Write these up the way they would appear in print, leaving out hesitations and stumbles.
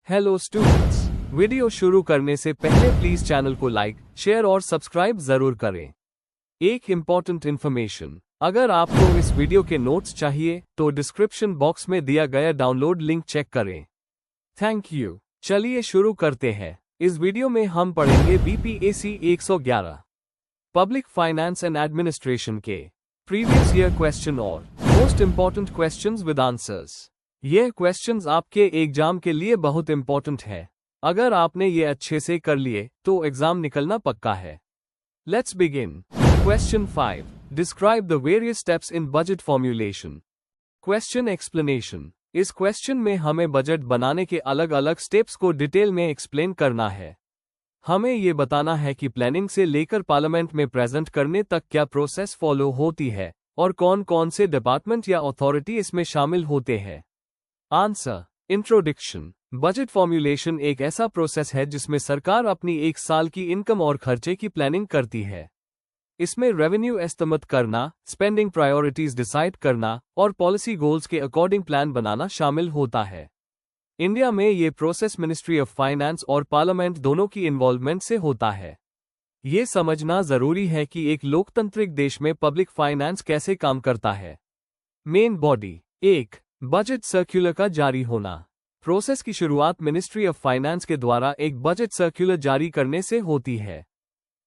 Hello students, video शुरू करने से पहले प्लीज चैनल को लाइक, शेयर और सब्सक्राइब जरूर करें। एक इम्पॉर्टेंट इन्फॉर्मेशन, अगर आपको इस वीडियो के नोट्स चाहिए तो डिस्क्रिप्शन बॉक्स में दिया गया डाउनलोड लिंक चेक करें। Thank you. चलिए शुरू करते हैं। इस वीडियो में हम पढ़ेंगे BPSC 111 public finance and administration के प्रीवियस ईयर क्वेश्चन और most important questions with answers. ये क्वेश्चंस आपके एग्जाम के लिए बहुत इंपॉर्टेंट है। अगर आपने ये अच्छे से कर लिए तो एग्जाम निकलना पक्का है। Let's begin. Question 5, describe the various steps in budget formulation. Question explanation. इस क्वेश्चन में हमें बजट बनाने के अलग अलग स्टेप्स को डिटेल में एक्सप्लेन करना है। हमें ये बताना है कि प्लानिंग से लेकर पार्लियामेंट में प्रेजेंट करने तक क्या प्रोसेस फॉलो होती है और कौन कौन से डिपार्टमेंट या अथॉरिटी इसमें शामिल होते हैं। आंसर। इंट्रोडक्शन। बजट फॉर्मुलेशन एक ऐसा प्रोसेस है जिसमें सरकार अपनी एक साल की इनकम और खर्चे की प्लानिंग करती है। इसमें रेवेन्यू एस्टिमेट करना, स्पेंडिंग प्रायोरिटीज डिसाइड करना और पॉलिसी गोल्स के अकॉर्डिंग प्लान बनाना शामिल होता है। इंडिया में ये प्रोसेस मिनिस्ट्री ऑफ फाइनेंस और पार्लियामेंट दोनों की इन्वॉल्वमेंट से होता है। ये समझना जरूरी है कि एक लोकतांत्रिक देश में पब्लिक फाइनेंस कैसे काम करता है। Main body. 1. बजट सर्कुलर का जारी होना। प्रोसेस की शुरुआत मिनिस्ट्री ऑफ फाइनेंस के द्वारा एक बजट सर्कुलर जारी करने से होती है।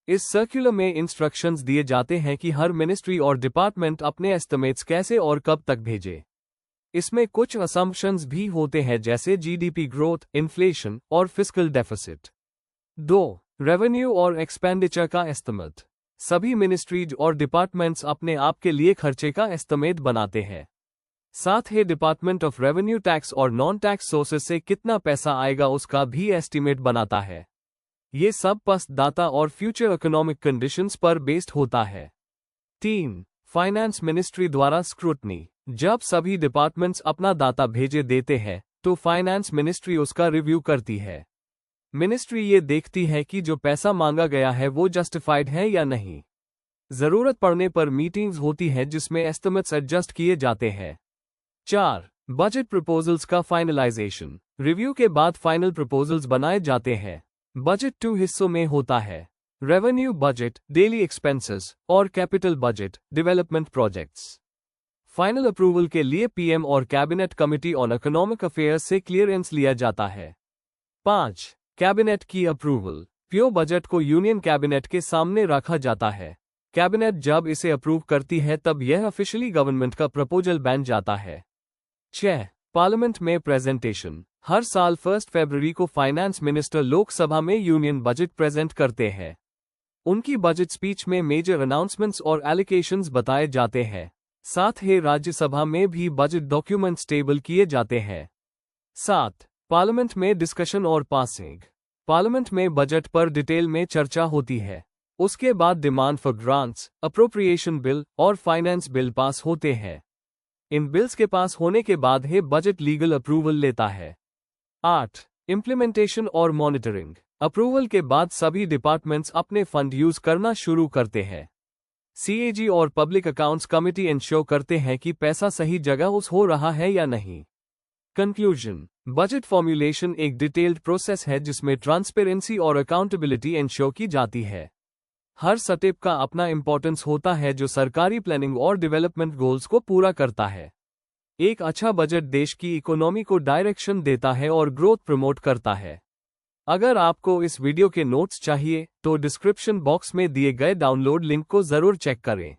इस सर्कुलर में इंस्ट्रक्शंस दिए जाते हैं कि हर मिनिस्ट्री और डिपार्टमेंट अपने एस्टिमेट्स कैसे और कब तक भेजे। इसमें कुछ असम्पशंस भी होते हैं जैसे जीडीपी ग्रोथ, इन्फ्लेशन और फिस्कल डेफिसिट। 2. रेवेन्यू और एक्सपेंडिचर का एस्टिमेट। सभी मिनिस्ट्रीज और डिपार्टमेंट्स अपने आप के लिए खर्चे का एस्टिमेट बनाते हैं। साथ ही डिपार्टमेंट ऑफ रेवेन्यू टैक्स और नॉन टैक्स सोर्सेस से कितना पैसा आएगा उसका भी एस्टीमेट बनाता है। ये सब पस्ट डाटा और फ्यूचर इकोनॉमिक कंडीशंस पर बेस्ड होता है। 3. फाइनेंस मिनिस्ट्री द्वारा स्क्रूटनी। जब सभी डिपार्टमेंट्स अपना डाटा भेजे देते हैं तो फाइनेंस मिनिस्ट्री उसका रिव्यू करती है। मिनिस्ट्री ये देखती है कि जो पैसा मांगा गया है वो जस्टिफाइड है या नहीं। जरूरत पड़ने पर मीटिंग्स होती है जिसमें एस्टिमेट्स एडजस्ट किए जाते हैं। 4. बजट प्रपोजल्स का फाइनलाइजेशन। रिव्यू के बाद फाइनल प्रपोजल्स बनाए जाते हैं। बजट 2 हिस्सों में होता है। रेवेन्यू बजट, डेली एक्सपेंसेस और capital budget, development projects. Final approval के लिए पीएम और cabinet committee on economic affairs से क्लियरेंस लिया जाता है। 5. कैबिनेट की अप्रूवल। प्योर बजट को यूनियन कैबिनेट के सामने रखा जाता है। कैबिनेट जब इसे अप्रूव करती है तब यह ऑफिशियली गवर्नमेंट का प्रपोजल बन जाता है। 6. पार्लियामेंट में प्रेजेंटेशन। हर साल 1 फरवरी को फाइनेंस मिनिस्टर लोकसभा में यूनियन बजट प्रेजेंट करते हैं। उनकी बजट स्पीच में मेजर अनाउंसमेंट्स और एलोकेशंस बताए जाते हैं। साथ ही राज्यसभा में भी बजट डॉक्यूमेंट्स टेबल किए जाते हैं। 7. पार्लियामेंट में डिस्कशन और पासिंग। पार्लियामेंट में बजट पर डिटेल में चर्चा होती है। उसके बाद demand for grants, appropriation bill और फाइनेंस बिल पास होते हैं। इन बिल्स के पास होने के बाद ही बजट लीगल अप्रूवल लेता है। 8. इम्प्लीमेंटेशन और मॉनिटरिंग। अप्रूवल के बाद सभी डिपार्टमेंट्स अपने फंड यूज करना शुरू करते हैं। सीएजी और पब्लिक अकाउंट्स कमिटी इंश्योर करते हैं कि पैसा सही जगह उस हो रहा है या नहीं। कंक्लूजन। बजट फॉर्मुलेशन एक डिटेल्ड प्रोसेस है जिसमें ट्रांसपेरेंसी और अकाउंटेबिलिटी इंश्योर की जाती है। हर स्टेप का अपना इंपॉर्टेंस होता है जो सरकारी प्लानिंग और डेवलपमेंट गोल्स को पूरा करता है। एक अच्छा बजट देश की इकोनॉमी को डायरेक्शन देता है और ग्रोथ प्रमोट करता है। अगर आपको इस वीडियो के नोट्स चाहिए तो डिस्क्रिप्शन बॉक्स में दिए गए डाउनलोड लिंक को जरूर चेक करें।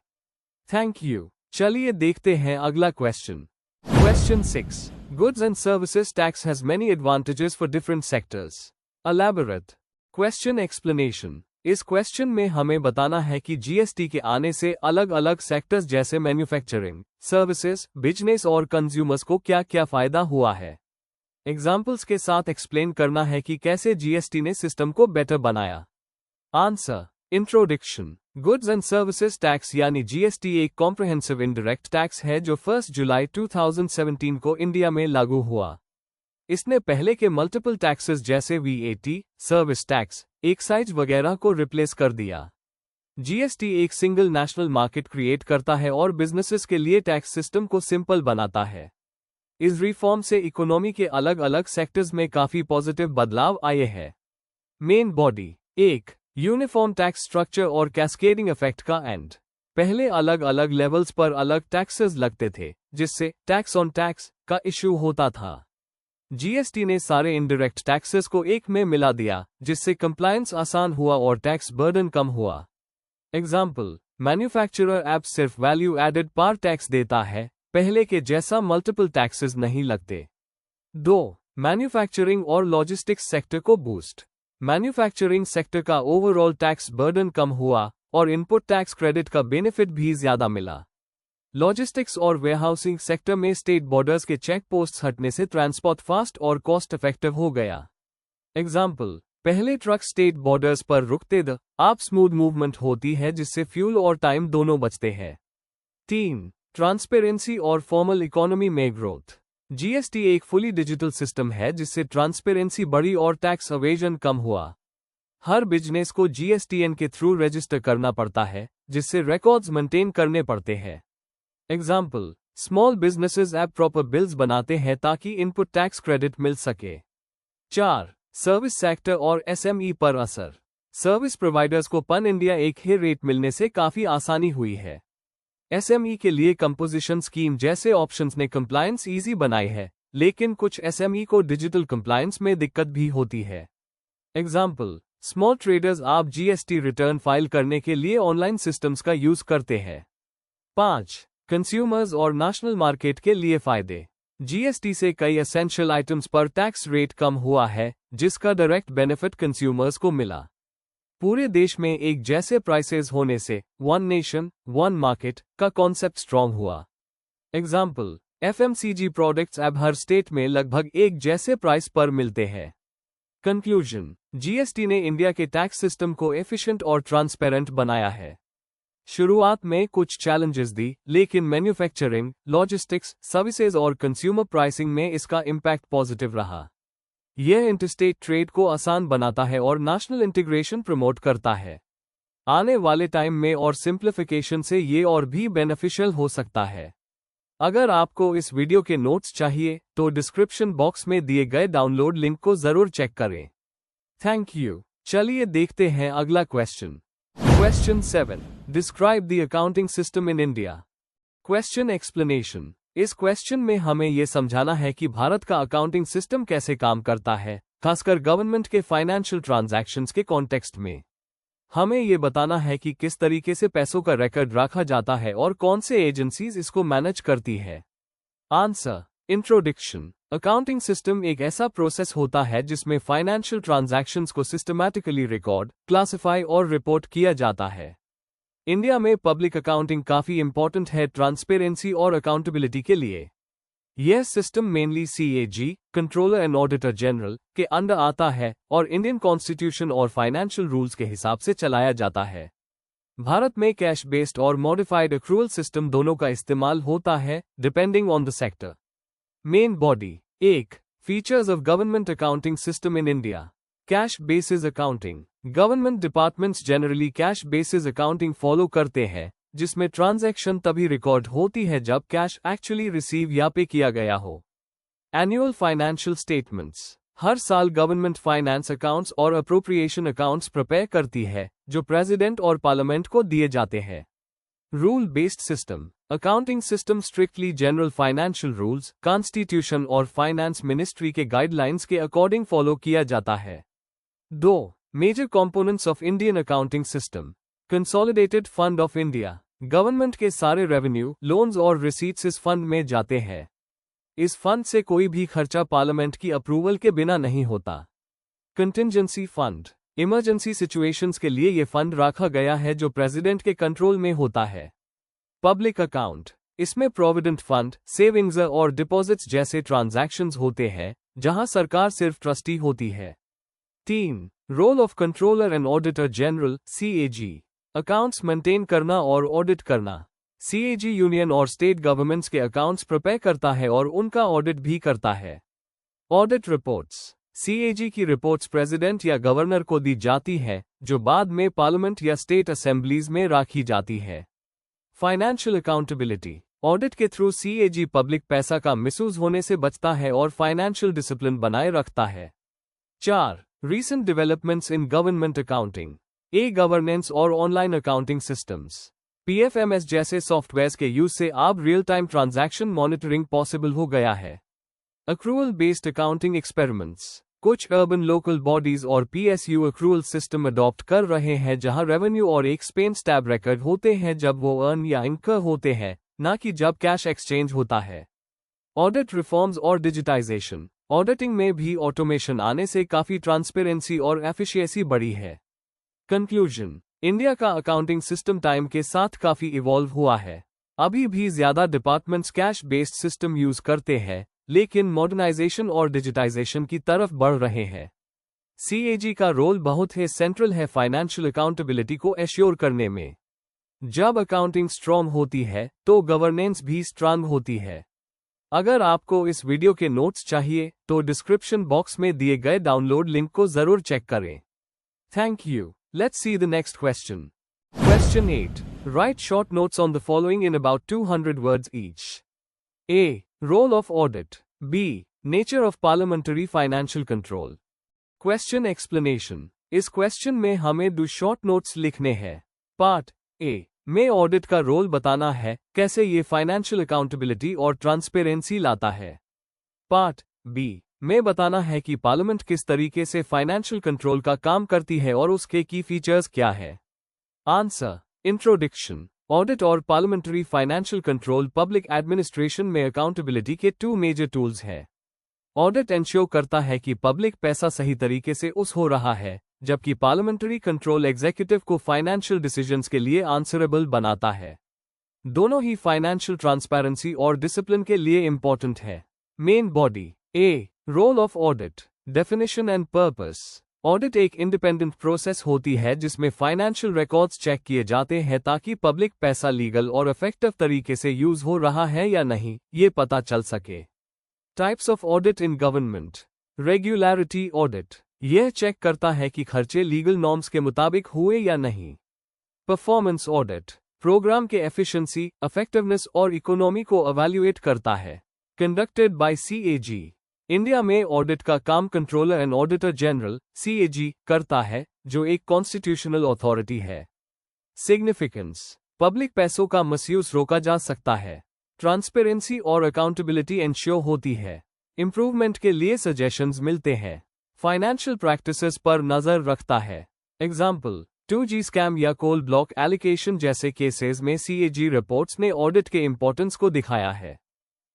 Thank you. चलिए देखते हैं अगला question. Question 6, goods and services tax has many advantages for different sectors. Elaborate. Question explanation. इस क्वेश्चन में हमें बताना है कि जीएसटी के आने से अलग अलग सेक्टर्स जैसे मैन्युफैक्चरिंग, सर्विसेज, बिजनेस और कंज्यूमर्स को क्या क्या फायदा हुआ है। एग्जाम्पल्स के साथ एक्सप्लेन करना है कि कैसे जीएसटी ने सिस्टम को बेटर बनाया। Answer. Introduction. Goods and services tax यानी जीएसटी एक कॉम्प्रिहेंसिव इनडायरेक्ट टैक्स है जो 1 जुलाई 2017 को इंडिया में लागू हुआ। इसने पहले के मल्टीपल टैक्सेस जैसे वीएटी, सर्विस टैक्स, एक्साइज वगैरह को रिप्लेस कर दिया। जीएसटी एक सिंगल नेशनल मार्केट क्रिएट करता है और बिजनेसेस के लिए टैक्स सिस्टम को सिंपल बनाता है। इस रिफॉर्म से इकोनॉमी के अलग अलग सेक्टर्स में काफी पॉजिटिव बदलाव आए हैं। Main body 1. Uniform tax structure और कैस्केडिंग इफेक्ट का एंड। पहले अलग अलग लेवल्स पर अलग टैक्सेस लगते थे, जिससे टैक्स ऑन टैक्स का इश्यू होता था। जीएसटी ने सारे इनडायरेक्ट टैक्सेस को एक में मिला दिया, जिससे कंप्लायंस आसान हुआ और टैक्स बर्डन कम हुआ। एग्जाम्पल, मैन्युफैक्चरर ऐप सिर्फ वैल्यू एडेड पर टैक्स देता है, पहले के जैसा मल्टीपल टैक्सेस नहीं लगते। 2. मैन्युफैक्चरिंग और लॉजिस्टिक्स सेक्टर को बूस्ट। मैन्युफैक्चरिंग सेक्टर का ओवरऑल टैक्स बर्डन कम हुआ और इनपुट टैक्स क्रेडिट का बेनिफिट भी ज्यादा मिला। लॉजिस्टिक्स और वेयरहाउसिंग सेक्टर में स्टेट बॉर्डर्स के चेक पोस्ट्स हटने से ट्रांसपोर्ट फास्ट और कॉस्ट इफेक्टिव हो गया। एग्जाम्पल, पहले ट्रक स्टेट बॉर्डर्स पर रुकते थे, अब स्मूथ मूवमेंट होती है जिससे फ्यूल और टाइम दोनों बचते हैं। 3. ट्रांसपेरेंसी और फॉर्मल इकोनॉमी में ग्रोथ। जीएसटी एक फुली डिजिटल सिस्टम है जिससे ट्रांसपेरेंसी बढ़ी और टैक्स अवेजन कम हुआ। हर बिजनेस को जीएसटीएन के थ्रू रजिस्टर करना पड़ता है, जिससे रिकॉर्ड्स मेंटेन करने पड़ते हैं। Example, small businesses app proper bills बनाते हैं ताकि इनपुट टैक्स क्रेडिट मिल सके। 4. सर्विस सेक्टर और एसएमई पर असर। सर्विस प्रोवाइडर्स को पन इंडिया एक ही रेट मिलने से काफी आसानी हुई है। एसएमई के लिए कंपोजिशन स्कीम जैसे ऑप्शंस ने कंप्लायंस इजी बनाई है, लेकिन कुछ एसएमई को डिजिटल कंप्लायंस में दिक्कत भी होती है। एग्जाम्पल, स्मॉल ट्रेडर्स आप जीएसटी रिटर्न फाइल करने के लिए ऑनलाइन सिस्टम्स का यूज करते हैं। 5. कंज्यूमर्स और नेशनल मार्केट के लिए फायदे। जीएसटी से कई एसेंशियल आइटम्स पर टैक्स रेट कम हुआ है, जिसका डायरेक्ट बेनिफिट कंज्यूमर्स को मिला। पूरे देश में एक जैसे प्राइसेस होने से वन नेशन वन मार्केट का कॉन्सेप्ट स्ट्रॉन्ग हुआ। एग्जाम्पल, एफएमसीजी प्रोडक्ट्स अब हर स्टेट में लगभग एक जैसे प्राइस पर मिलते हैं। कंक्लूजन, जीएसटी ने इंडिया के टैक्स सिस्टम को एफिशिएंट और ट्रांसपेरेंट बनाया है। शुरुआत में कुछ चैलेंजेस दी, लेकिन मैन्युफैक्चरिंग, लॉजिस्टिक्स, सर्विसेज और कंज्यूमर प्राइसिंग में इसका इम्पैक्ट पॉजिटिव रहा। यह इंटरस्टेट ट्रेड को आसान बनाता है और नेशनल इंटीग्रेशन प्रमोट करता है। आने वाले टाइम में और सिंप्लीफिकेशन से ये और भी बेनिफिशियल हो सकता है। अगर आपको इस वीडियो के नोट्स चाहिए तो डिस्क्रिप्शन बॉक्स में दिए गए डाउनलोड लिंक को जरूर चेक करें। Thank you. चलिए देखते हैं अगला question. Question 7. Describe the accounting system in India. Question explanation. इस क्वेश्चन में हमें यह समझाना है कि भारत का अकाउंटिंग सिस्टम कैसे काम करता है, खासकर गवर्नमेंट के फाइनेंशियल ट्रांजैक्शंस के कॉन्टेक्स्ट में। हमें यह बताना है कि किस तरीके से पैसों का रिकॉर्ड रखा जाता है और कौन से एजेंसीज इसको मैनेज करती है। आंसर। इंट्रोडक्शन। अकाउंटिंग सिस्टम एक ऐसा प्रोसेस होता है जिसमें फाइनेंशियल ट्रांजैक्शंस को सिस्टमैटिकली रिकॉर्ड, क्लासिफाई और रिपोर्ट किया जाता है। इंडिया में पब्लिक अकाउंटिंग काफी इंपॉर्टेंट है ट्रांसपेरेंसी और अकाउंटेबिलिटी के लिए। यह system mainly CAG, controller and auditor general, के अंडर आता है और इंडियन कॉन्स्टिट्यूशन और फाइनेंशियल रूल्स के हिसाब से चलाया जाता है। भारत में कैश बेस्ड और मॉडिफाइड एक्रूअल सिस्टम दोनों का इस्तेमाल होता है, depending on the sector. Main body. 1. Features of government accounting system in India. Cash basis accounting. Government departments generally cash basis accounting follow करते हैं, जिसमें ट्रांजैक्शन तभी रिकॉर्ड होती है जब कैश एक्चुअली रिसीव या पे किया गया हो। Annual financial statements. हर साल गवर्नमेंट फाइनेंस अकाउंट्स और अप्रोप्रिएशन अकाउंट्स प्रिपेयर करती है, जो प्रेसिडेंट और पार्लियामेंट को दिए जाते हैं। Rule based system. Accounting system strictly general financial rules, constitution और फाइनेंस मिनिस्ट्री के गाइडलाइंस के अकॉर्डिंग फॉलो किया जाता है। 2. Major components of Indian accounting system. Consolidated fund of India. Government के सारे रेवेन्यू, लोन्स और रिसीट्स इस फंड में जाते हैं। इस फंड से कोई भी खर्चा पार्लियामेंट की अप्रूवल के बिना नहीं होता। Contingency fund. इमरजेंसी सिचुएशंस के लिए यह फंड रखा गया है जो प्रेसिडेंट के कंट्रोल में होता है। Public account. इसमें प्रोविडेंट फंड, सेविंग्स और डिपॉजिट्स जैसे ट्रांजैक्शंस होते हैं, जहां सरकार सिर्फ ट्रस्टी होती है। 3. Role of controller and auditor general, CAG. Accounts maintain करना और ऑडिट करना। सीएजी यूनियन और स्टेट गवर्नमेंट्स के अकाउंट्स प्रिपेयर करता है और उनका ऑडिट भी करता है। Audit reports. सीएजी की रिपोर्ट्स प्रेसिडेंट या गवर्नर को दी जाती है, जो बाद में पार्लियामेंट या स्टेट असेंबलीज में रखी जाती है। Financial accountability. ऑडिट के थ्रू CAG पब्लिक पैसा का मिसयूज होने से बचता है और फाइनेंशियल डिसिप्लिन बनाए रखता है। 4. Recent developments in government accounting. Governance और ऑनलाइन अकाउंटिंग सिस्टम्स PFMS जैसे सॉफ्टवेयर्स के यूज से अब real time transaction monitoring possible हो गया है। Accrual based accounting experiments. कुछ अर्बन लोकल बॉडीज और PSU अक्रूअल सिस्टम अडॉप्ट कर रहे हैं जहां रेवेन्यू और एक्सपेंस टैब रिकॉर्ड होते हैं जब वो अर्न या इनकर होते हैं, ना कि जब कैश एक्सचेंज होता है। ऑडिट रिफॉर्म्स और डिजिटाइजेशन। ऑडिटिंग में भी ऑटोमेशन आने से काफी ट्रांसपेरेंसी और एफिशिएंसी बढ़ी है। कंक्लूजन। इंडिया का अकाउंटिंग सिस्टम टाइम के साथ काफी इवॉल्व हुआ है। अभी भी ज्यादा departments cash based system use करते हैं, लेकिन मॉडर्नाइजेशन और डिजिटाइजेशन की तरफ बढ़ रहे हैं। CAG का रोल बहुत ही सेंट्रल है फाइनेंशियल अकाउंटेबिलिटी को एश्योर करने में। जब अकाउंटिंग स्ट्रॉन्ग होती है तो गवर्नेंस भी स्ट्रांग होती है। अगर आपको इस वीडियो के नोट्स चाहिए तो डिस्क्रिप्शन बॉक्स में दिए गए डाउनलोड लिंक को जरूर चेक करें। Thank you. Let's see the next question. Question 8. Write short notes on the following in about 200 words each. A. Role of audit. B. Nature of parliamentary financial control. Question explanation. इस question में हमें 2 short notes लिखने हैं। Part A में audit का role बताना है, कैसे ये फाइनेंशियल अकाउंटेबिलिटी और ट्रांसपेरेंसी लाता है। पार्ट B में बताना है कि पार्लियामेंट किस तरीके से फाइनेंशियल कंट्रोल का काम करती है और उसके की फीचर्स क्या है। आंसर। इंट्रोडक्शन। ऑडिट और parliamentary financial control public administration में अकाउंटेबिलिटी के 2 मेजर टूल्स हैं। ऑडिट एंश्योर करता है कि पब्लिक पैसा सही तरीके से उस हो रहा है, जबकि पार्लियामेंट्री कंट्रोल एग्जीक्यूटिव को फाइनेंशियल डिसीजंस के लिए आंसरेबल बनाता है। दोनों ही फाइनेंशियल ट्रांसपेरेंसी और डिसिप्लिन के लिए इंपॉर्टेंट है। Main body. A. Role of audit. Definition and purpose. Audit एक इंडिपेंडेंट प्रोसेस होती है जिसमें फाइनेंशियल रिकॉर्ड्स चेक किए जाते हैं ताकि पब्लिक पैसा लीगल और इफेक्टिव तरीके से यूज हो रहा है या नहीं, ये पता चल सके। Types of audit in government. Regularity audit. यह चेक करता है कि खर्चे लीगल नॉर्म्स के मुताबिक हुए या नहीं। Performance audit. प्रोग्राम के एफिशिएंसी, इफेक्टिवनेस और इकोनॉमी को इवैल्यूएट करता है। Conducted by CAG। इंडिया में ऑडिट का काम controller and auditor general CAG करता है, जो एक कॉन्स्टिट्यूशनल अथॉरिटी है। सिग्निफिकेंस। पब्लिक पैसों का मिसयूज रोका जा सकता है। ट्रांसपेरेंसी और अकाउंटेबिलिटी एंश्योर होती है। इंप्रूवमेंट के लिए सजेशंस मिलते हैं। फाइनेंशियल प्रैक्टिसेस पर नजर रखता है। एग्जाम्पल 2G स्कैम या कोल ब्लॉक एलोकेशन जैसे केसेस में CAG रिपोर्ट्स ने ऑडिट के इंपॉर्टेंस को दिखाया है।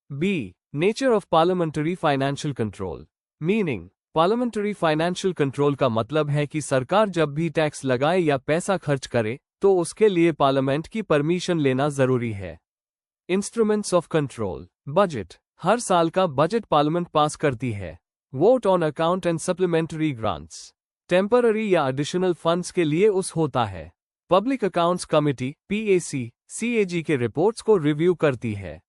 B. Nature of parliamentary financial control. Meaning. Parliamentary financial control का मतलब है कि सरकार जब भी टैक्स लगाए या पैसा खर्च करे तो उसके लिए पार्लियामेंट की परमिशन लेना जरूरी है। Instruments of control. बजट। हर साल का बजट पार्लियामेंट पास करती है। Vote on account and supplementary grants. Temporary या एडिशनल फंड्स के लिए उस होता है। Public accounts committee PAC CAG के रिपोर्ट्स को रिव्यू करती है।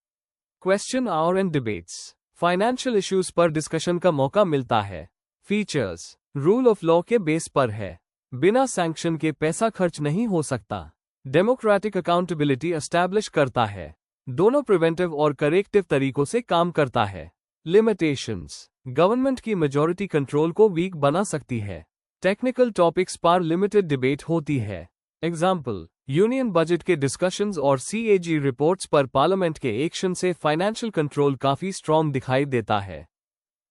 Question our and debates. Financial issues पर डिस्कशन का मौका मिलता है। फीचर्स। रूल ऑफ लॉ के बेस पर है। बिना सैंक्शन के पैसा खर्च नहीं हो सकता। डेमोक्रेटिक अकाउंटेबिलिटी एस्टैब्लिश करता है। दोनों प्रिवेंटिव और करेक्टिव तरीकों से काम करता है। लिमिटेशंस। गवर्नमेंट की मेजॉरिटी कंट्रोल को वीक बना सकती है। टेक्निकल टॉपिक्स पर लिमिटेड डिबेट होती है। एग्जाम्पल यूनियन बजट के डिस्कशंस और CAG रिपोर्ट्स पर पार्लियामेंट के एक्शन से फाइनेंशियल कंट्रोल काफी स्ट्रॉन्ग दिखाई देता है।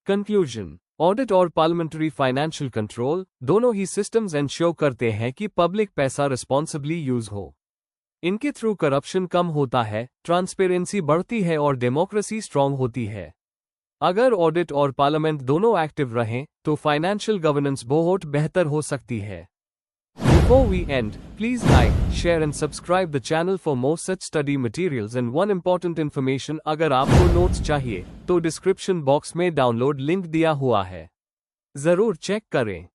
कंक्लूजन। ऑडिट और पार्लियामेंट्री फाइनेंशियल कंट्रोल दोनों ही सिस्टम्स एंश्योर करते हैं कि पब्लिक पैसा रिस्पॉन्सिबली यूज हो। इनके थ्रू करप्शन कम होता है, ट्रांसपेरेंसी बढ़ती है और डेमोक्रेसी स्ट्रॉन्ग होती है। अगर ऑडिट और पार्लियामेंट दोनों एक्टिव रहें तो फाइनेंशियल गवर्नेंस बहुत बेहतर हो सकती है। Before we end, please like, share and subscribe the channel for more such study materials and one important information अगर आपको नोट्स चाहिए तो डिस्क्रिप्शन बॉक्स में डाउनलोड लिंक दिया हुआ है, जरूर चेक करें।